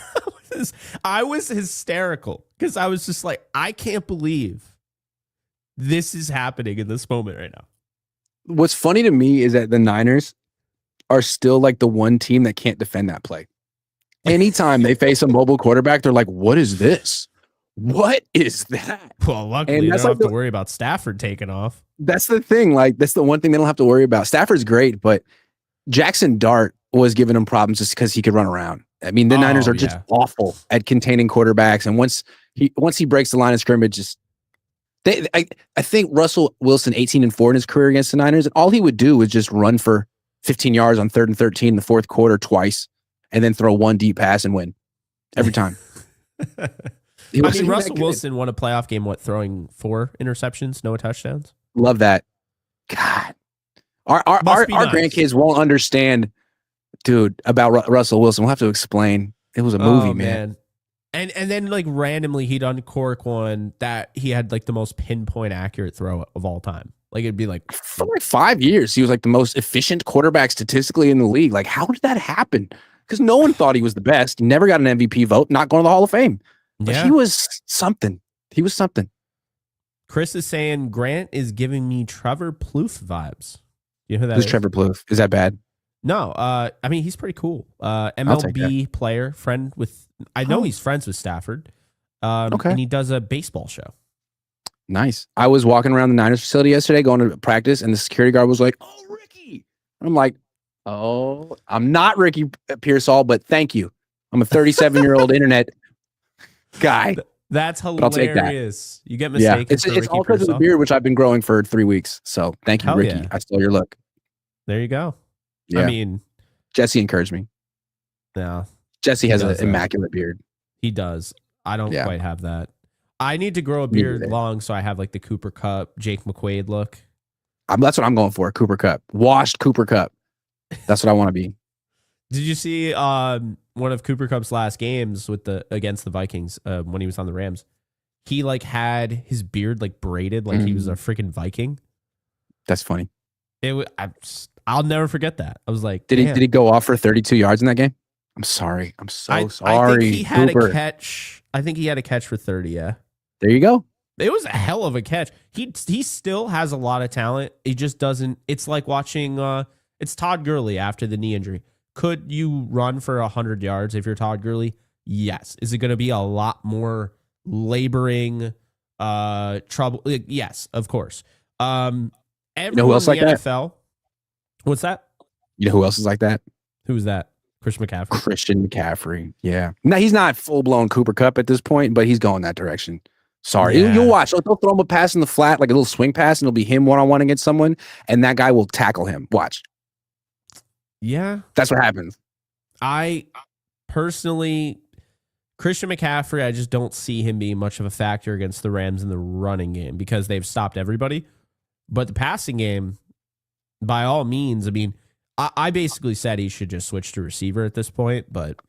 I was hysterical because I was just like, I can't believe this is happening in this moment right now. What's funny to me is that the Niners are still like the one team that can't defend that play. Anytime they face a mobile quarterback, they're like, what is this? What is that? Well, luckily, they don't have to worry about Stafford taking off. That's the thing. Like, that's the one thing they don't have to worry about. Stafford's great, but Jackson Dart was giving him problems just because he could run around. I mean, the Niners are just awful at containing quarterbacks. And once he breaks the line of scrimmage, just I think Russell Wilson 18-4 in his career against the Niners, and all he would do was just run for 15 yards on 3rd and 13 in the fourth quarter twice, and then throw one deep pass and win every time. Russell Wilson won a playoff game, throwing 4 interceptions, no touchdowns. Love that. God, our grandkids won't understand, dude, about Russell Wilson. We'll have to explain. It was a movie, man. And then like randomly he'd uncork one that he had like the most pinpoint accurate throw of all time. Like it'd be like for like 5 years, he was like the most efficient quarterback statistically in the league. Like, how did that happen? Because no one thought he was the best. He never got an MVP vote, not going to the Hall of Fame. But he was something. He was something. Chris is saying Grant is giving me Trevor Plouffe vibes. You know who that Who's is? Trevor Plouffe? Is that bad? No. I mean, he's pretty cool. MLB player, friend with, I know he's friends with Stafford. And he does a baseball show. Nice. I was walking around the Niners facility yesterday going to practice, and the security guard was like, "Oh, Ricky." And I'm like, "Oh, I'm not Ricky Pearsall, but thank you. I'm a 37-year-old internet guy." That's hilarious. You get mistaken. Yeah. It's all because of the beard, which I've been growing for 3 weeks. So thank you, Ricky. Yeah. I stole your look. There you go. Yeah. I mean, Jesse encouraged me. Yeah. Jesse has an immaculate beard. He does. I don't quite have that. I need to grow a beard long so I have like the Cooper Kupp, Jake McQuaid look. That's what I'm going for. Cooper Kupp. Washed Cooper Kupp. That's what I want to be. Did you see one of Cooper Kupp's last games against the Vikings when he was on the Rams? He like had his beard like braided like he was a freaking Viking. That's funny. I'll never forget that. I was like, did he go off for 32 yards in that game? I'm sorry. I'm so sorry. I think he had a catch. I think he had a catch for 30. Yeah. There you go. It was a hell of a catch. He still has a lot of talent. He just doesn't. It's like watching. It's Todd Gurley after the knee injury. Could you run for 100 yards if you're Todd Gurley? Yes. Is it going to be a lot more laboring trouble? Yes, of course. You know who else like that? NFL. What's that? You know who else is like that? Who's that? Christian McCaffrey. Yeah. No, he's not full blown Cooper Kupp at this point, but he's going that direction. Sorry. You'll watch. They'll throw him a pass in the flat, like a little swing pass, and it'll be him one-on-one against someone, and that guy will tackle him. Watch. Yeah. That's what happens. I personally, Christian McCaffrey, I just don't see him being much of a factor against the Rams in the running game because they've stopped everybody. But the passing game, by all means, I mean, I basically said he should just switch to receiver at this point, but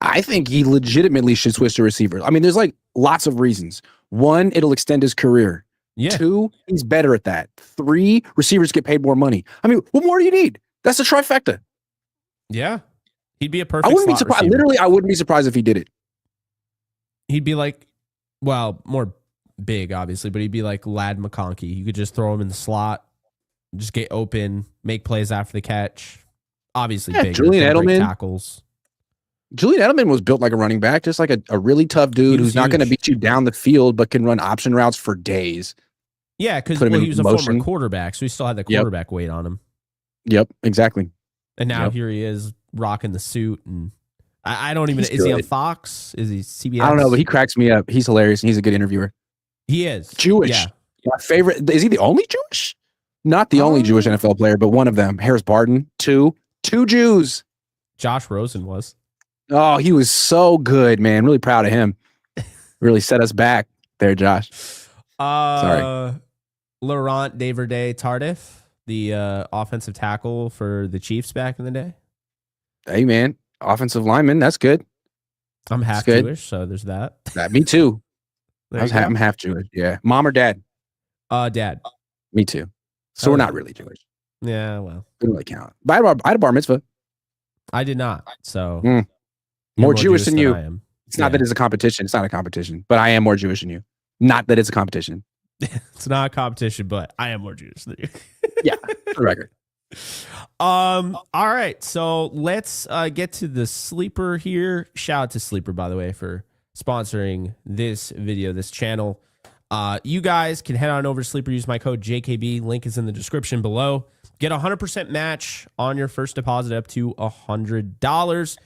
I think he legitimately should switch to receiver. I mean, there's like lots of reasons. 1, it'll extend his career. Yeah. 2, he's better at that. 3, receivers get paid more money. I mean, what more do you need? That's a trifecta. Yeah. He'd be a perfect I wouldn't be surprised. Receiver. Literally, I wouldn't be surprised if he did it. He'd be like, well, more big, obviously, but he'd be like Lad McConkey. You could just throw him in the slot, just get open, make plays after the catch. Obviously, big. Julian Edelman. Tackles. Julian Edelman was built like a running back, just like a really tough dude who's not going to beat you down the field, but can run option routes for days. Yeah, because he was a former quarterback, so he still had the quarterback weight on him. Yep, exactly. And now here he is rocking the suit, and I don't even. Is he on Fox? Is he CBS? I don't know, but he cracks me up. He's hilarious, and he's a good interviewer. He is Jewish. Yeah. My favorite. Is he the only Jewish? Not the only Jewish NFL player, but one of them. Harris Barton. Two Jews. Josh Rosen was. Oh, he was so good, man. Really proud of him. Really set us back there, Josh. Sorry. Laurent Desverde Tardif, the offensive tackle for the Chiefs back in the day. Hey, man. Offensive lineman. That's good. I'm half Jewish, so there's that. Me too. I'm half Jewish. Yeah. Mom or dad? Dad. Me too. So we're not really Jewish. Yeah, well. Didn't really count. But I had a bar mitzvah. I did not. So more Jewish than you. I am. It's not that it's a competition. It's not a competition. But I am more Jewish than you. Not that it's a competition. It's not a competition, but I am more Jewish than you. Yeah, for the record. All right. So let's get to the sleeper here. Shout out to Sleeper, by the way, for sponsoring this video, this channel. You guys can head on over to Sleeper, use my code JKB. Link is in the description below. Get a 100% match on your first deposit up to $100.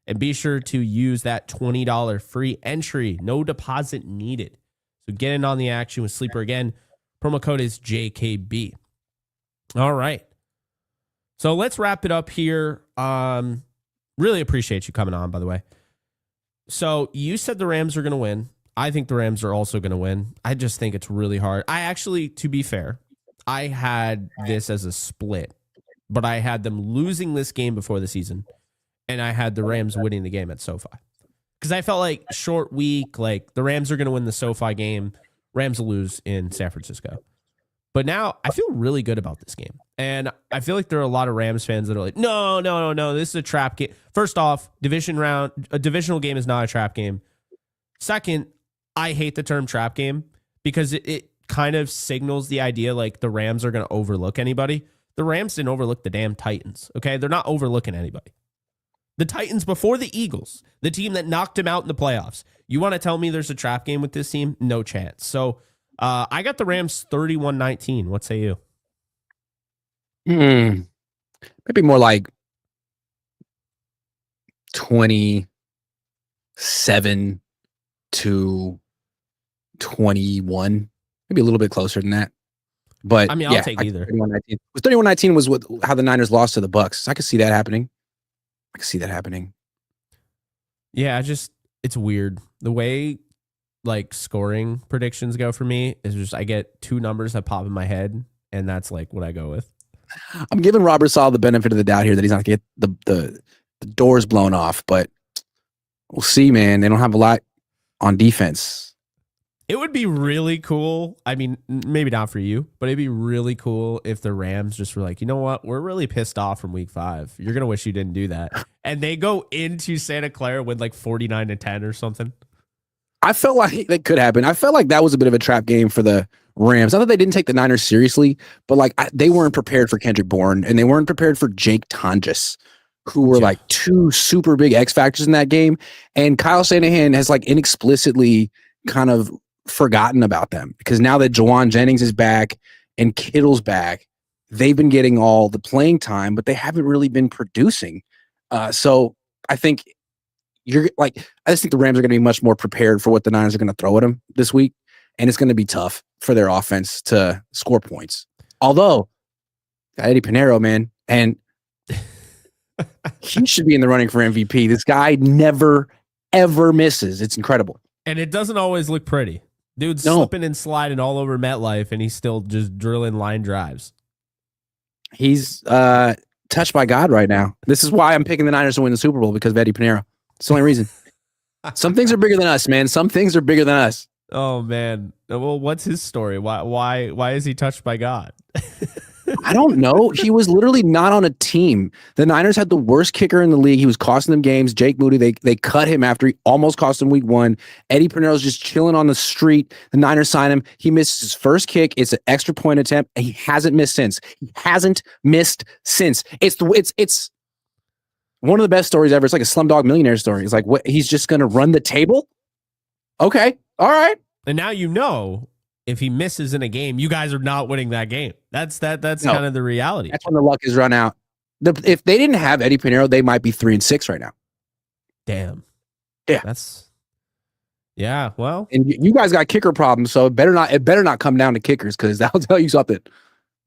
And be sure to use that $20 free entry. No deposit needed. So get in on the action with Sleeper again. Promo code is JKB. All right. So let's wrap it up here. Really appreciate you coming on, by the way. So you said the Rams are going to win. I think the Rams are also going to win. I just think it's really hard. I actually, to be fair, I had this as a split, but I had them losing this game before the season, and I had the Rams winning the game at SoFi. Because I felt like short week, like the Rams are going to win the SoFi game. Rams will lose in San Francisco. But now I feel really good about this game. And I feel like there are a lot of Rams fans that are like, no, this is a trap game. First off, a divisional game is not a trap game. Second, I hate the term trap game because it kind of signals the idea like the Rams are going to overlook anybody. The Rams didn't overlook the damn Titans, okay? They're not overlooking anybody. The Titans before the Eagles, the team that knocked them out in the playoffs. You want to tell me there's a trap game with this team? No chance. So I got the Rams 31-19. What say you? Maybe more like 27-21. Maybe a little bit closer than that. But I mean, I'll take either. 31-19 was how the Niners lost to the Bucks. I could see that happening. Yeah, it's weird. The way like scoring predictions go for me is just I get two numbers that pop in my head, and that's like what I go with. I'm giving Robert Saleh the benefit of the doubt here that he's not going to get the doors blown off, but we'll see, man. They don't have a lot on defense. It would be really cool. I mean, maybe not for you, but it'd be really cool if the Rams just were like, you know what? We're really pissed off from week 5. You're going to wish you didn't do that. And they go into Santa Clara with like 49-10 or something. I felt like that could happen. I felt like that was a bit of a trap game for the Rams. Not that they didn't take the Niners seriously, but like they weren't prepared for Kendrick Bourne and they weren't prepared for Jake Tonjes, who were like two super big X factors in that game. And Kyle Shanahan has like inexplicitly kind of forgotten about them because now that Jawan Jennings is back and Kittle's back, they've been getting all the playing time, but they haven't really been producing. So I think I just think the Rams are going to be much more prepared for what the Niners are going to throw at them this week. And it's going to be tough for their offense to score points. Although got Eddie Pinheiro, man, and he should be in the running for MVP. This guy never, ever misses. It's incredible. And it doesn't always look pretty. Dude's slipping and sliding all over MetLife, and he's still just drilling line drives. He's touched by God right now. This is why I'm picking the Niners to win the Super Bowl, because of Eddie Pinheiro. It's the only reason. Some things are bigger than us, man. Some things are bigger than us. Oh, man. Well, what's his story? Why is he touched by God? I don't know. He was literally not on a team. The Niners had the worst kicker in the league. He was costing them games. Jake Moody, they cut him after he almost cost them week 1. Eddie Pinheiro's just chilling on the street. The Niners sign him. He misses his first kick. It's an extra point attempt, and he hasn't missed since. It's one of the best stories ever. It's like a Slumdog Millionaire story. It's like, what? He's just going to run the table? Okay. All right. And now you know if he misses in a game, you guys are not winning that game. That's kind of the reality. That's when the luck is run out. If they didn't have Eddie Pinheiro, they might be 3-6 right now. Damn. Yeah. Well, and you guys got kicker problems, so it better not come down to kickers, because that'll tell you something.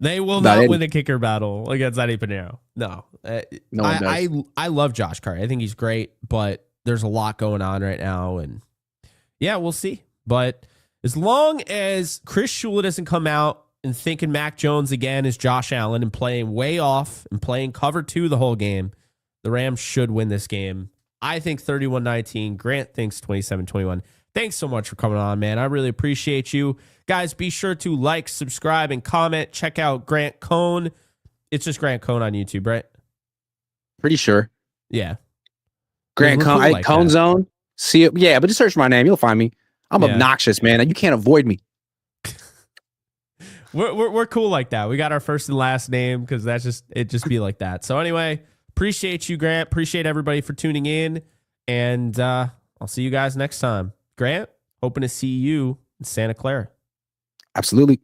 They will not win the kicker battle against Eddie Pinheiro. No. I love Josh Carr. I think he's great, but there's a lot going on right now, and yeah, we'll see. But as long as Chris Shula doesn't come out and thinking Mac Jones again is Josh Allen and playing way off and playing cover 2 the whole game, the Rams should win this game. I think 31-19. Grant thinks 27-21. Thanks so much for coming on, man. I really appreciate you. Guys, be sure to like, subscribe, and comment. Check out Grant Cohn. It's just Grant Cohn on YouTube, right? Pretty sure. Yeah. Grant Cohn, Cohn Zone. See it. Yeah, but just search my name. You'll find me. I'm obnoxious, man. You can't avoid me. We're cool like that. We got our first and last name because it just be like that. So anyway, appreciate you, Grant. Appreciate everybody for tuning in, and I'll see you guys next time. Grant, hoping to see you in Santa Clara. Absolutely.